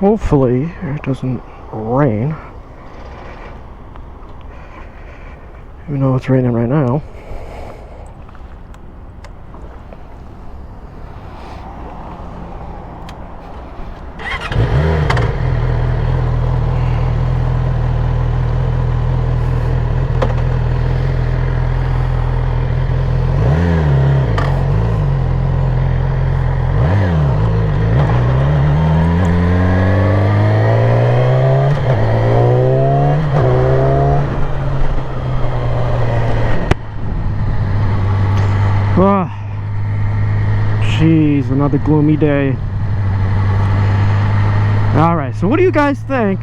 Hopefully it doesn't rain. Even though it's raining right now. Jeez, another gloomy day. Alright, so what do you guys think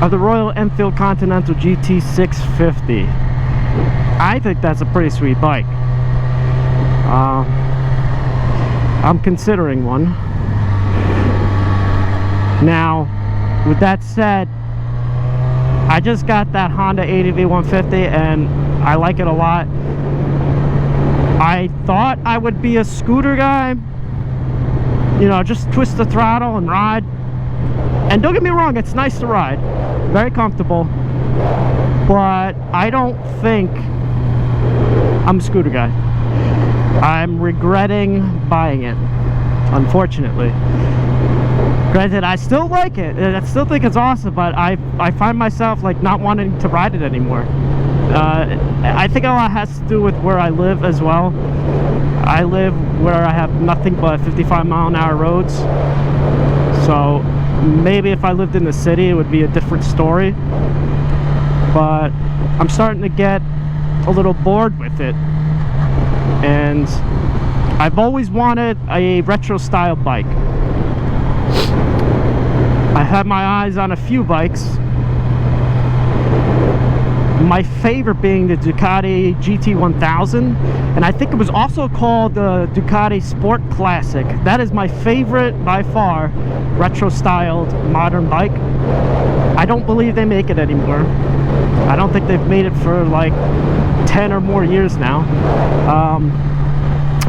of the Royal Enfield Continental GT 650? I think that's a pretty sweet bike. I'm considering one. Now, with that said, I just got that Honda ADV 150 and I like it a lot. I thought I would be a scooter guy, you know, just twist the throttle and ride. And don't get me wrong, it's nice to ride, very comfortable, but I don't think I'm a scooter guy. I'm regretting buying it, unfortunately. Granted, I still like it, and I still think it's awesome, but I find myself like not wanting to ride it anymore. I think a lot has to do with where I live as well. I live where I have nothing but 55-mile-an-hour roads. So maybe if I lived in the city, it would be a different story. But I'm starting to get a little bored with it. And I've always wanted a retro style bike. I've had my eyes on a few bikes. My favorite being the Ducati GT1000, and I think it was also called the Ducati Sport Classic. That is my favorite by far retro styled modern bike. I don't believe they make it anymore. I don't think they've made it for like 10 or more years now.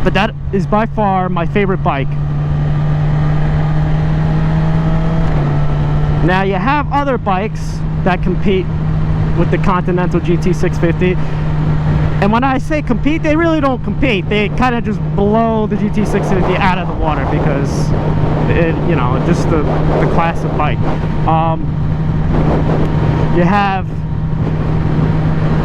But that is by far my favorite bike. Now you have other bikes that compete with the Continental GT 650, and when I say compete, they really don't compete. They kind of just blow the GT 650 out of the water because it, you know, just the class of bike. You have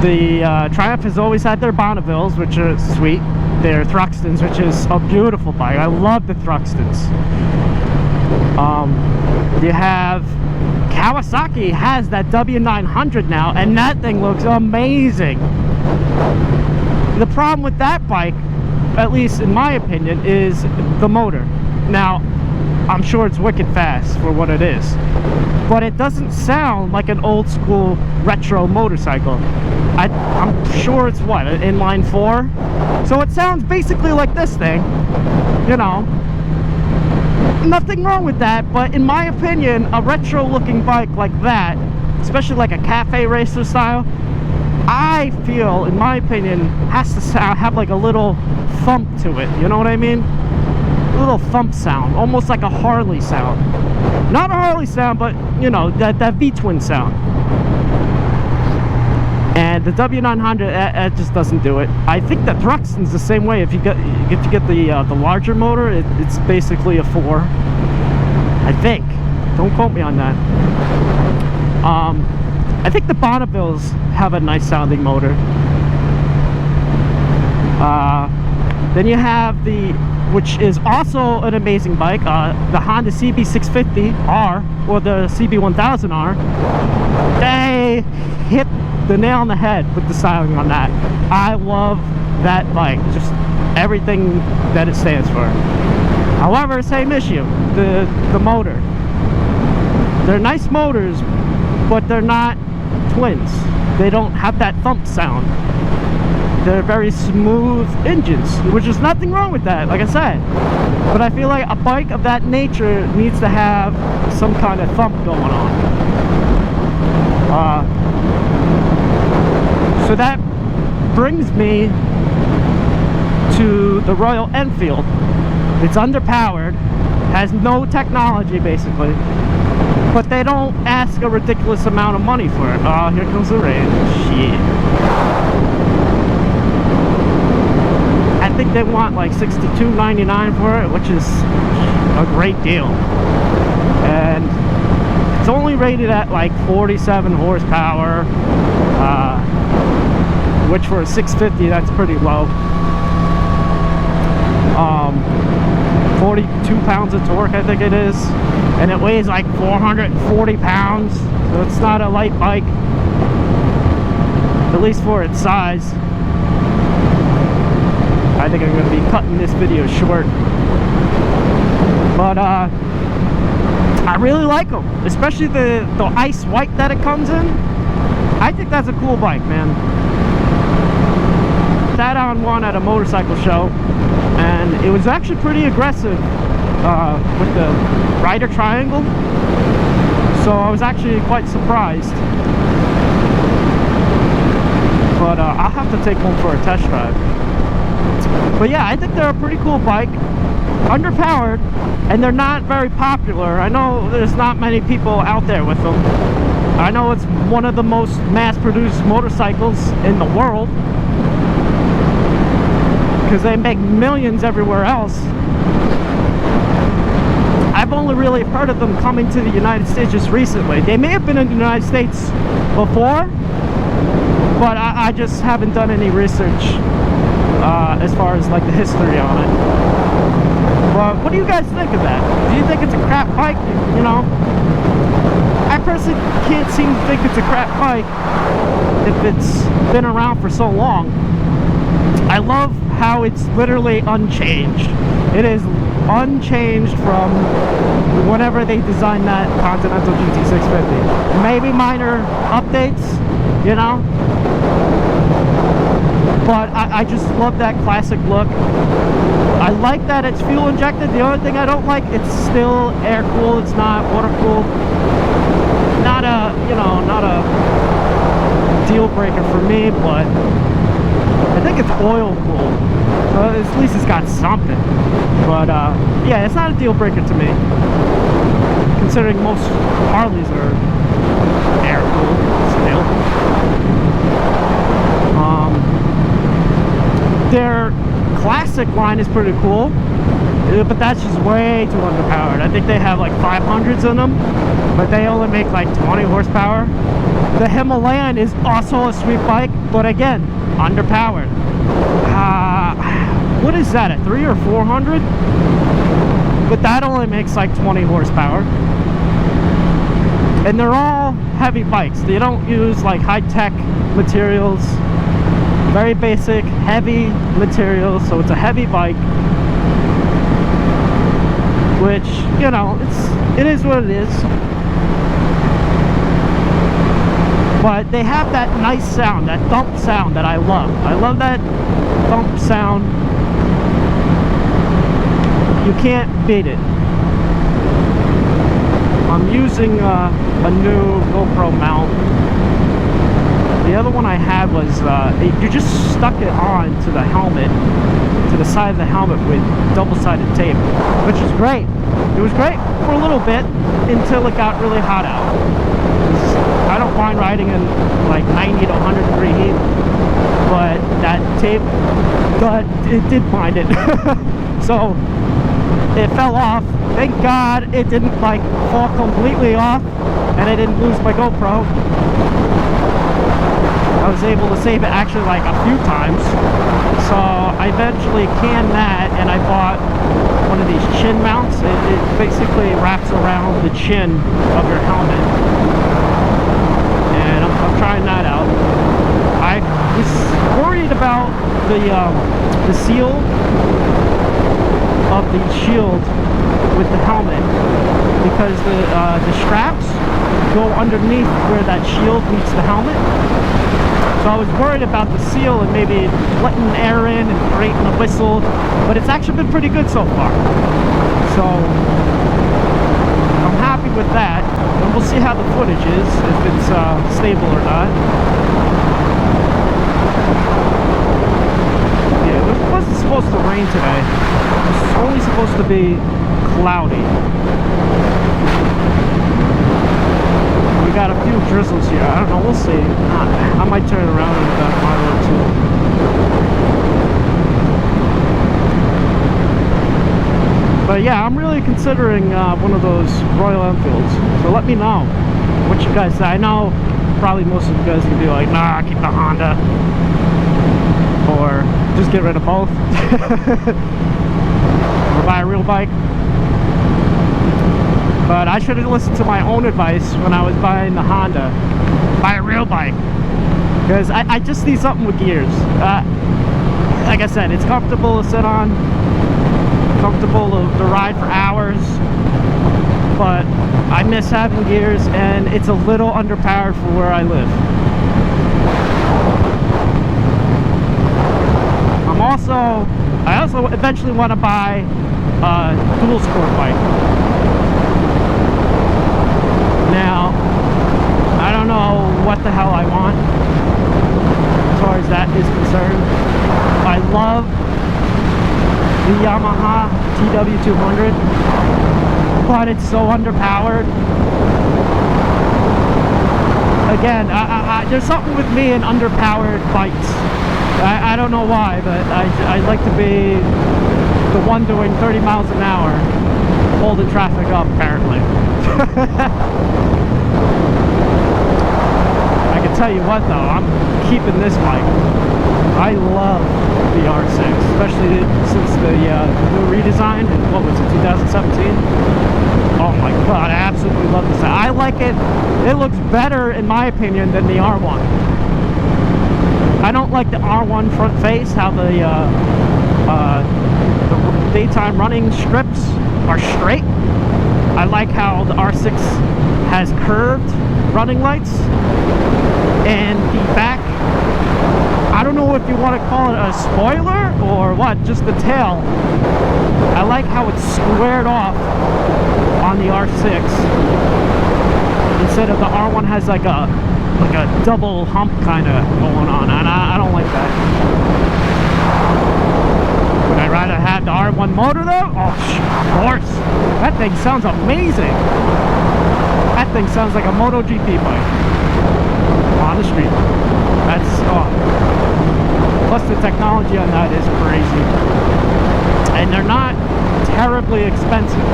the Triumph has always had their Bonnevilles, which are sweet. Their Thruxtons, which is a beautiful bike. I love the Thruxtons. You have Kawasaki has that W900 now, and that thing looks amazing. The problem with that bike, at least in my opinion, is the motor. Now, I'm sure it's wicked fast for what it is, but it doesn't sound like an old school retro motorcycle. I'm sure it's what, an inline 4? So it sounds basically like this thing, you know. Nothing wrong with that, but in my opinion, a retro looking bike like that, especially like a cafe racer style, I feel, in my opinion, has to have like a little thump to it. You know what I mean? A little thump sound, almost like a Harley sound. Not a Harley sound, but you know, that V-twin sound. And the W900, it just doesn't do it. I think the Thruxton's the same way. If you get the larger motor, it's basically a 4. I think. Don't quote me on that. I think the Bonnevilles have a nice sounding motor. Then you have which is also an amazing bike, the Honda CB650R, or the CB1000R. They hit the nail on the head with the styling on that. I love that bike, just everything that it stands for. However, same issue, the motor. They're nice motors, but they're not twins. They don't have that thump sound. They're very smooth engines, which is nothing wrong with that, like I said. But I feel like a bike of that nature needs to have some kind of thump going on. So that brings me to the Royal Enfield. It's underpowered. Has no technology, basically. But they don't ask a ridiculous amount of money for it. Oh, here comes the rain. Shit. I think they want like $62.99 for it, which is a great deal. And it's only rated at like 47 horsepower, which for a 650, that's pretty low. 42 pounds of torque, I think it is, and it weighs like 440 pounds, so it's not a light bike, at least for its size. I think I'm going to be cutting this video short, but I really like them, especially the ice white that it comes in. I think that's a cool bike, man. Sat on one at a motorcycle show, and it was actually pretty aggressive with the rider triangle, so I was actually quite surprised. But I'll have to take one for a test drive. But yeah, I think they're a pretty cool bike, underpowered, and they're not very popular. I know there's not many people out there with them. I know it's one of the most mass-produced motorcycles in the world, because they make millions everywhere else. I've only really heard of them coming to the United States just recently. They may have been in the United States before, but I just haven't done any research as far as like the history on it. But what do you guys think of that? Do you think it's a crap bike? You know, I personally can't seem to think it's a crap bike if it's been around for so long. I love how it's literally unchanged. It is unchanged from whenever they designed that Continental GT650. Maybe minor updates, you know, but I just love that classic look. I like that it's fuel injected. The only thing I don't like, it's still air cooled, it's not water cooled. Not a, you know, not a deal breaker for me, but I think it's oil cooled, so at least it's got something. But yeah, it's not a deal breaker to me, considering most Harleys are air cooled still. Their classic line is pretty cool, but that's just way too underpowered. I think they have like 500s in them, but they only make like 20 horsepower. The Himalayan is also a sweet bike, but again, underpowered. What is that, a 300 or 400? But that only makes like 20 horsepower. And they're all heavy bikes. They don't use like high-tech materials. Very basic, heavy materials, so it's a heavy bike. Which, you know, it is what it is. But they have that nice sound, that thump sound that I love. I love that thump sound. You can't beat it. I'm using a new GoPro mount. The other one I had was, you just stuck it on to the helmet, to the side of the helmet with double-sided tape, which is great. It was great for a little bit until it got really hot out. I don't mind riding in like 90 to 100 degree heat, but that tape, it did bind it. So it fell off. Thank God it didn't like fall completely off, and I didn't lose my GoPro. I was able to save it actually like a few times. So I eventually canned that, and I bought one of these chin mounts. It basically wraps around the chin of your helmet. And I'm trying that out. I was worried about the seal of the shield with the helmet, because the straps go underneath where that shield meets the helmet. So I was worried about the seal and maybe letting air in and creating a whistle, but it's actually been pretty good so far. So I'm happy with that, and we'll see how the footage is, if it's stable or not. Yeah, it wasn't supposed to rain today. It's only supposed to be cloudy. We got a few drizzles here. I don't know, we'll see. I might turn around in about a mile or two. But yeah, I'm really considering one of those Royal Enfields. So let me know what you guys say. I know probably most of you guys can be like, nah, keep the Honda. Or just get rid of both. Or buy a real bike. But I should have listened to my own advice when I was buying the Honda. Buy a real bike. Because I just need something with gears. Like I said, it's comfortable to sit on. Comfortable to ride for hours. But I miss having gears, and it's a little underpowered for where I live. I also eventually want to buy a dual sport bike. Now, I don't know what the hell I want as far as that is concerned. I love the Yamaha TW200, but it's so underpowered. Again, there's something with me and underpowered bikes. I don't know why, but I like to be the one doing 30 miles an hour holding traffic up, apparently. I can tell you what though, I'm keeping this bike. I love the R6, especially since the new redesign in, what was it, 2017? Oh my god, I absolutely love this. I like it. It looks better, in my opinion, than the R1. I don't like the R1 front face, how the daytime running strips are straight. I like how the R6 has curved running lights, and the back, I don't know if you want to call it a spoiler or what, just the tail. I like how it's squared off on the R6 instead of the R1 has like a double hump kind of going on, and I don't like that. Would I rather have the R1 motor though? Oh, of course. That thing sounds amazing. That thing sounds like a MotoGP bike on the street. That's, oh. Plus the technology on that is crazy. And they're not terribly expensive.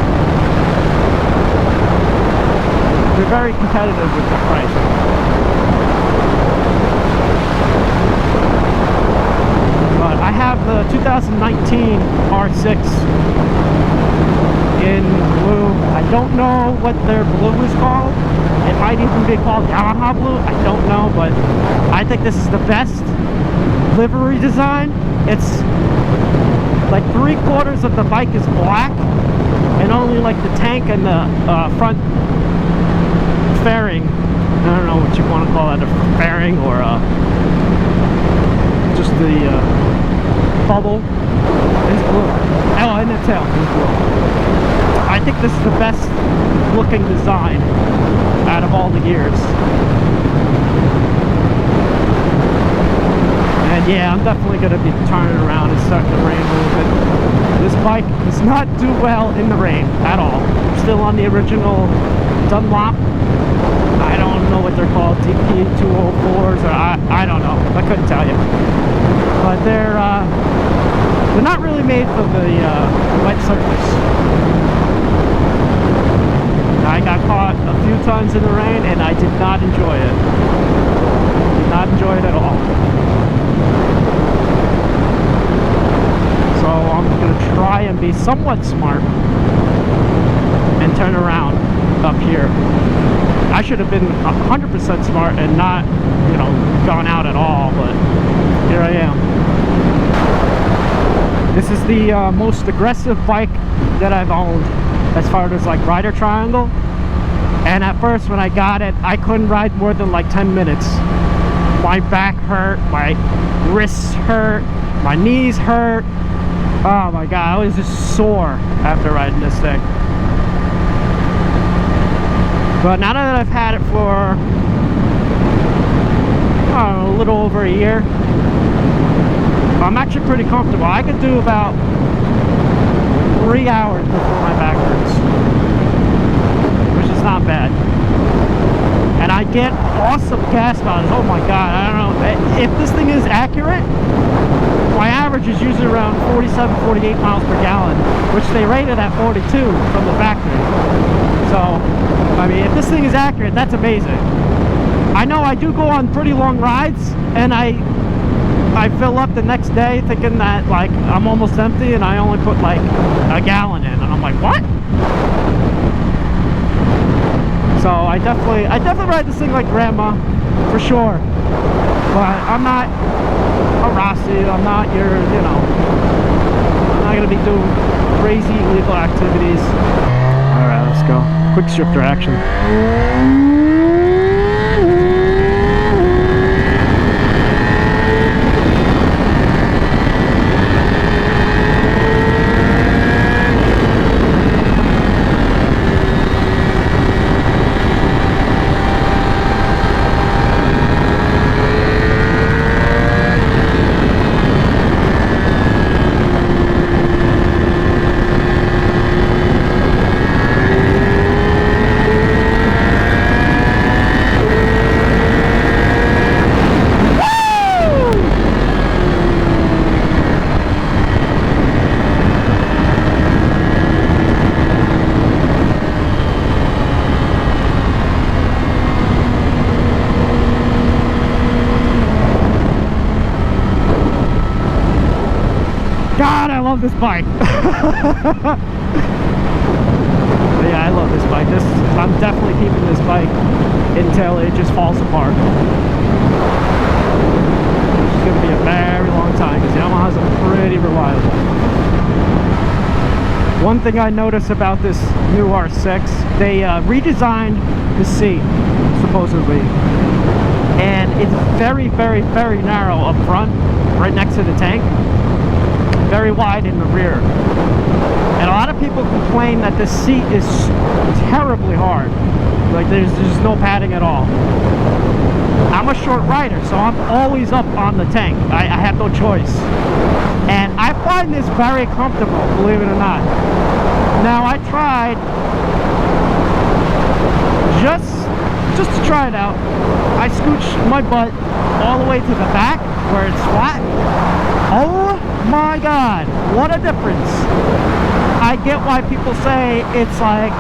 They're very competitive with the price. But I have the 2019 R6 in blue. I don't know what their blue is called. It might even be called Yamaha blue. I don't know, but I think this is the best livery design. It's like 3/4 of the bike is black, and only like the tank and the front fairing, I don't know what you want to call that, a fairing or just the bubble is blue. Oh, and the tail is blue. I think this is the best looking design out of all the gears. And yeah, I'm definitely going to be turning around and starting to rain a little bit. This bike does not do well in the rain at all. I'm still on the original Dunlop. I don't know what they're called, TP204s, or I don't know. I couldn't tell you. But they're not really made for the wet surface. I got caught a few times in the rain, and I did not enjoy it. Did not enjoy it at all. So I'm going to try and be somewhat smart and turn around up here. I should have been 100% smart and not, you know, gone out at all, but here I am. This is the most aggressive bike that I've owned as far as like rider triangle. And at first when I got it, I couldn't ride more than like 10 minutes. My back hurt, my wrists hurt, my knees hurt. Oh my god, I was just sore after riding this thing. But now that I've had it for, I don't know, a little over a year, I'm actually pretty comfortable. I could do about 3 hours before my back hurts. awesome gas mileage. Oh my god, I don't know. If this thing is accurate, my average is usually around 47, 48 miles per gallon, which they rated at 42 from the factory. So, I mean, if this thing is accurate, that's amazing. I know I do go on pretty long rides, and I fill up the next day thinking that, like, I'm almost empty, and I only put, like, a gallon in, and I'm like, what? So I definitely ride this thing like grandma, for sure. But I'm not a Rossi, I'm not your, you know, I'm not gonna be doing crazy illegal activities. Alright, let's go. Quick shifter action. God, I love this bike. Yeah, I love this bike. I'm definitely keeping this bike until it just falls apart. It's going to be a very long time because Yamaha's are pretty reliable. One thing I noticed about this new R6, they redesigned the seat, supposedly. And it's very, very, very narrow up front, right next to the tank. Very wide in the rear. And a lot of people complain that this seat is terribly hard. Like there's no padding at all. I'm a short rider, so I'm always up on the tank. I have no choice. And I find this very comfortable, believe it or not. Now I tried just to try it out. I scooched my butt all the way to the back where it's flat. Oh my god, what a difference. I get why people say it's like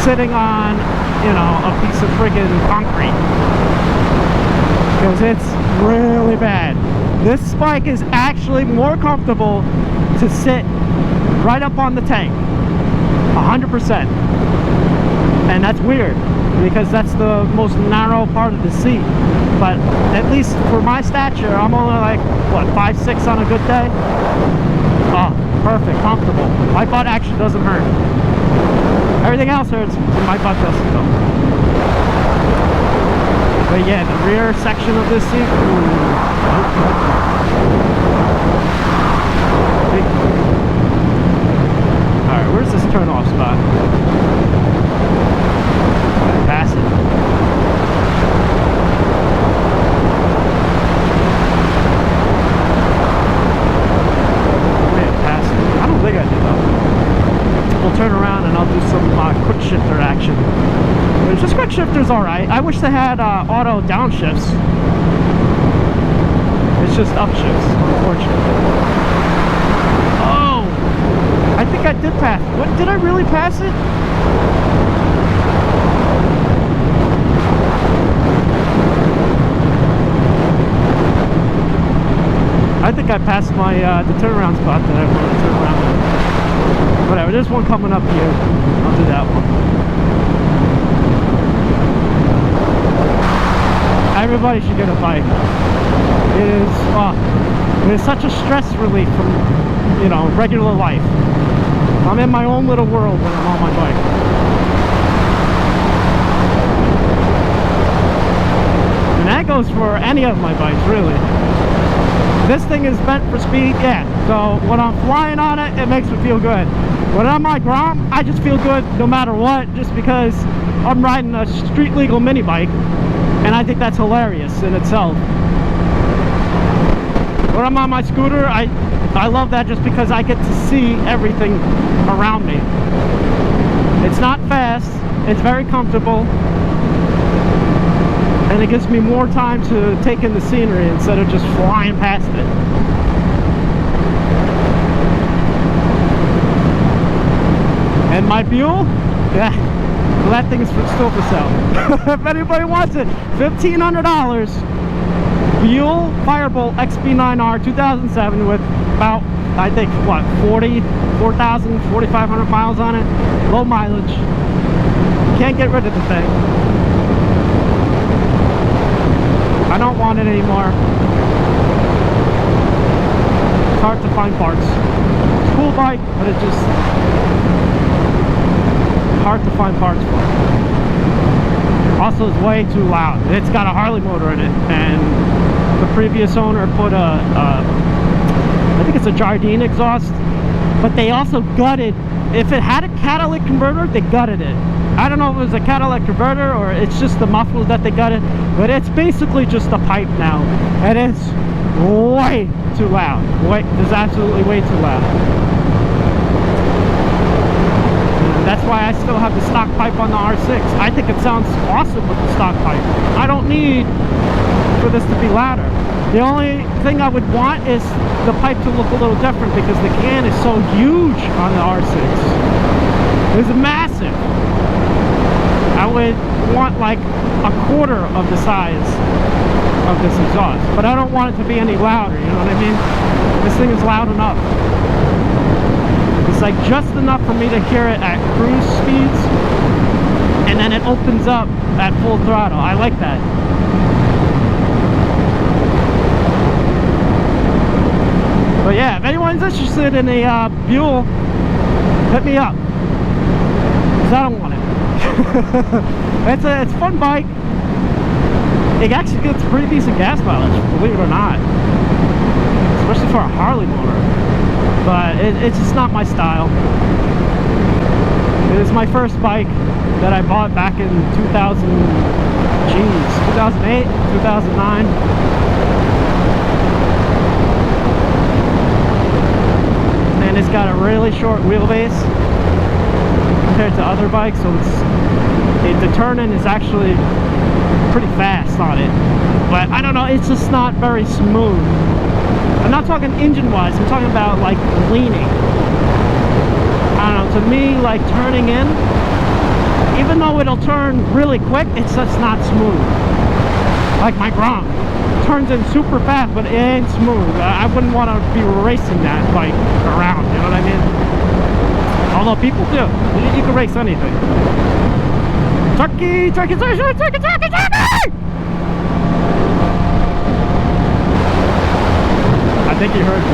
sitting on, you know, a piece of friggin' concrete, because it's really bad. This bike is actually more comfortable to sit right up on the tank, 100%. And that's weird, because that's the most narrow part of the seat. But at least for my stature, I'm only like, what, 5'6" on a good day? Oh, perfect, comfortable. My butt actually doesn't hurt. Everything else hurts, my butt doesn't though. But yeah, the rear section of this seat, alright, where's this turn off spot? Pass it. Turn around and I'll do some quick shifter action. But just quick shifter's alright. I wish they had auto downshifts. It's just upshifts, unfortunately. Oh! I think I did pass. What, did I really pass it? I think I passed my the turnaround spot that I wanted to turn around. Whatever, there's one coming up here. I'll do that one. Everybody should get a bike. It is such a stress relief from, you know, regular life. I'm in my own little world when I'm on my bike. And that goes for any of my bikes, really. This thing is meant for speed, yeah. So when I'm flying on it, it makes me feel good. When I'm on my Grom, I just feel good no matter what, just because I'm riding a street legal mini bike, and I think that's hilarious in itself. When I'm on my scooter, I love that just because I get to see everything around me. It's not fast, it's very comfortable, and it gives me more time to take in the scenery instead of just flying past it. And my Buell, yeah, well, that thing is still for sale. If anybody wants it, $1,500. Buell Firebolt XB9R 2007 with about, I think, what, 4,000, 4,500 miles on it. Low mileage. Can't get rid of the thing. I don't want it anymore. It's hard to find parts. It's a cool bike, but it's just hard to find parts for it. Also, it's way too loud. It's got a Harley motor in it, and the previous owner put I think it's a Jardine exhaust, but they also gutted. If it had a catalytic converter, they gutted it. I don't know if it was a catalytic converter or it's just the muffler that they gutted, but it's basically just a pipe now, and it's way too loud. It's absolutely way too loud. And that's why I still have the stock pipe on the R6. I think it sounds awesome with the stock pipe. I don't need for this to be louder. The only thing I would want is the pipe to look a little different, because the can is so huge on the R6. It's massive. I would want like a quarter of the size of this exhaust, but I don't want it to be any louder, you know what I mean? This thing is loud enough. It's like just enough for me to hear it at cruise speeds, and then it opens up at full throttle. I like that. But yeah, if anyone's interested in a Buell, hit me up, because I don't want it. It's a fun bike. It actually gets pretty decent gas mileage, believe it or not, especially for a Harley motor. But it's just not my style. It is my first bike that I bought back in 2008, 2009. And it's got a really short wheelbase compared to other bikes, so the turn-in is actually pretty fast on it. But I don't know, it's just not very smooth. I'm not talking engine-wise, I'm talking about like leaning. I don't know, to me, like turning in, even though it'll turn really quick, it's just not smooth. Like my Grom turns in super fast, but it ain't smooth. I wouldn't want to be racing that bike around, you know what I mean? Although people do. You can race anything. Turkey! Turkey! Turkey! Turkey! Turkey! Turkey! I think you heard me.